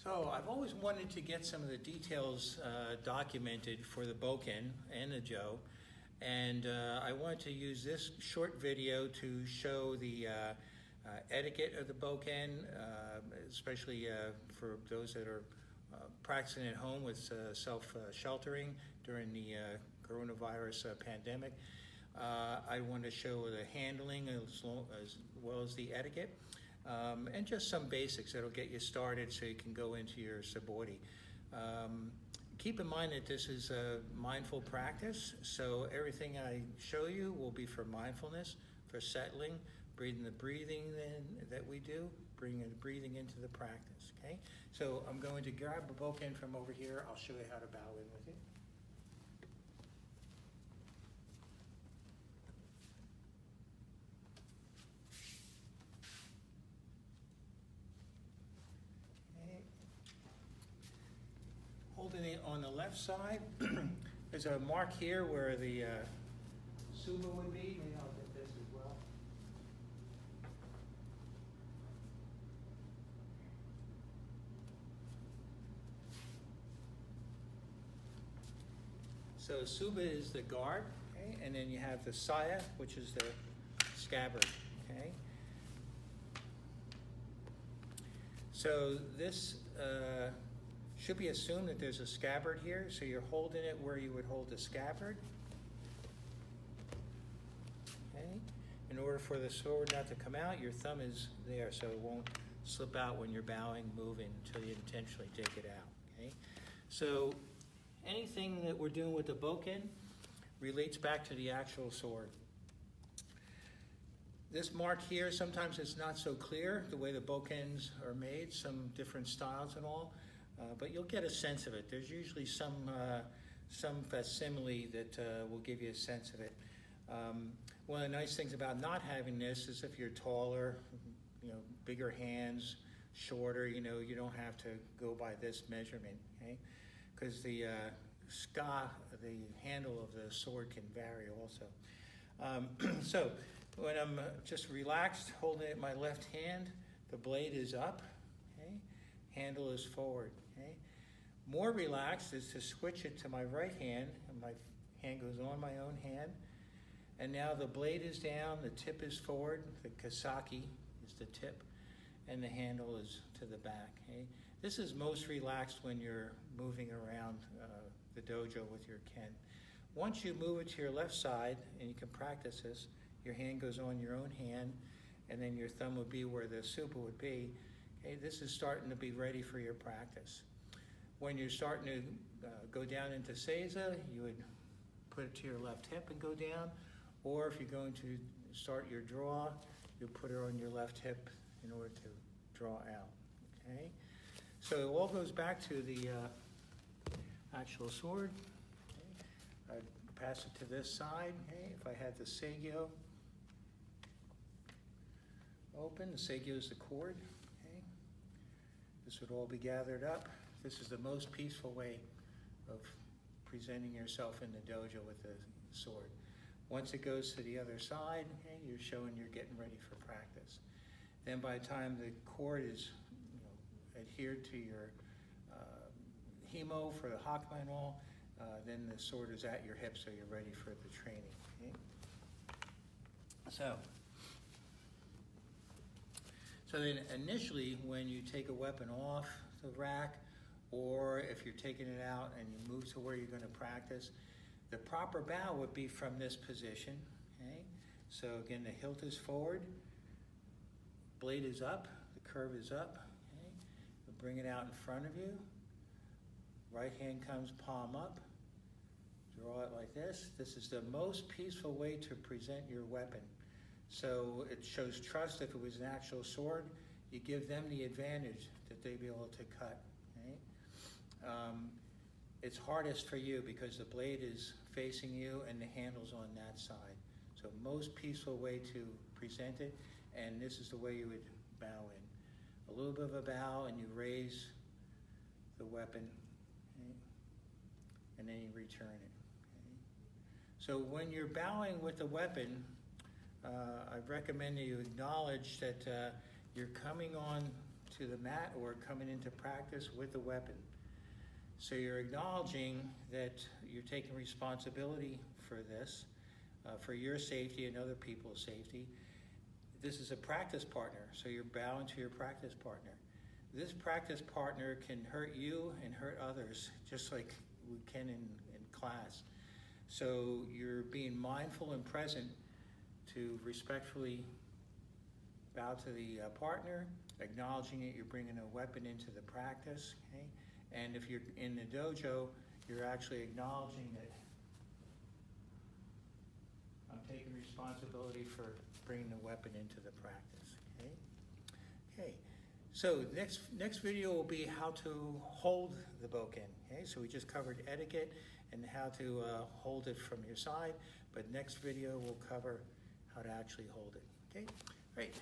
So I've always wanted to get some of the details documented for the Bokken and the Jo, and I wanted to use this short video to show the etiquette of the Bokken, especially for those that are practicing at home with self-sheltering during the coronavirus pandemic. I want to show the handling as well as the etiquette. And just some basics that'll get you started so you can go into your sabori. Keep in mind that this is a mindful practice, so everything I show you will be for mindfulness, for settling, breathing that we do, bringing the breathing into the practice, okay? So I'm going to grab a Bokken from over here. I'll show you how to bow in with it. Holding it on the left side, there's a mark here where the suba would be. Maybe I'll get this as well. So suba is the guard, okay? And then you have the saya, which is the scabbard, okay? So this should be assumed that there's a scabbard here, so you're holding it where you would hold the scabbard. Okay. In order for the sword not to come out, your thumb is there, so it won't slip out when you're bowing, moving, until you intentionally take it out. Okay. So anything that we're doing with the Bokken relates back to the actual sword. This mark here, sometimes it's not so clear the way the Bokkens are made, some different styles and all. But you'll get a sense of it. There's usually some facsimile that will give you a sense of it. One of the nice things about not having this is if you're taller, bigger hands, shorter, you don't have to go by this measurement, okay? Because the the handle of the sword can vary also. So when I'm just relaxed, holding it in my left hand, the blade is up, okay? Handle is forward. Okay. More relaxed is to switch it to my right hand, and my hand goes on my own hand. And now the blade is down, the tip is forward, the kasaki is the tip, and the handle is to the back. Okay. This is most relaxed when you're moving around the dojo with your ken. Once you move it to your left side, and you can practice this, your hand goes on your own hand, and then your thumb would be where the supa would be. Okay, this is starting to be ready for your practice. When you're starting to go down into seiza, you would put it to your left hip and go down, or if you're going to start your draw, you put it on your left hip in order to draw out. Okay, so it all goes back to the actual sword. Okay. I'd pass it to this side. Okay. If I had the seigyo open, the seigyo is the cord. This would all be gathered up. This is the most peaceful way of presenting yourself in the dojo with the sword. Once it goes to the other side, okay, you're showing you're getting ready for practice. Then by the time the cord is adhered to your himo for the hakama and all, then the sword is at your hip, so you're ready for the training. Okay? So then initially, when you take a weapon off the rack, or if you're taking it out and you move to where you're going to practice, the proper bow would be from this position. Okay? So again, the hilt is forward, blade is up, the curve is up. Okay? You'll bring it out in front of you. Right hand comes palm up. Draw it like this. This is the most peaceful way to present your weapon. So it shows trust. If it was an actual sword, you give them the advantage that they'd be able to cut. Okay? It's hardest for you because the blade is facing you and the handle's on that side. So most peaceful way to present it, and this is the way you would bow in. A little bit of a bow, and you raise the weapon, okay? And then you return it. Okay? So when you're bowing with the weapon, I recommend that you acknowledge that you're coming on to the mat or coming into practice with a weapon. So you're acknowledging that you're taking responsibility for this, for your safety and other people's safety. This is a practice partner, so you're bowing to your practice partner. This practice partner can hurt you and hurt others, just like we can in class. So you're being mindful and present to respectfully bow to the partner, acknowledging that you're bringing a weapon into the practice, okay? And if you're in the dojo, you're actually acknowledging that I'm taking responsibility for bringing the weapon into the practice, okay? Okay, so next video will be how to hold the Bokken, okay? So we just covered etiquette and how to hold it from your side, but next video will cover how to actually hold it, okay? Great.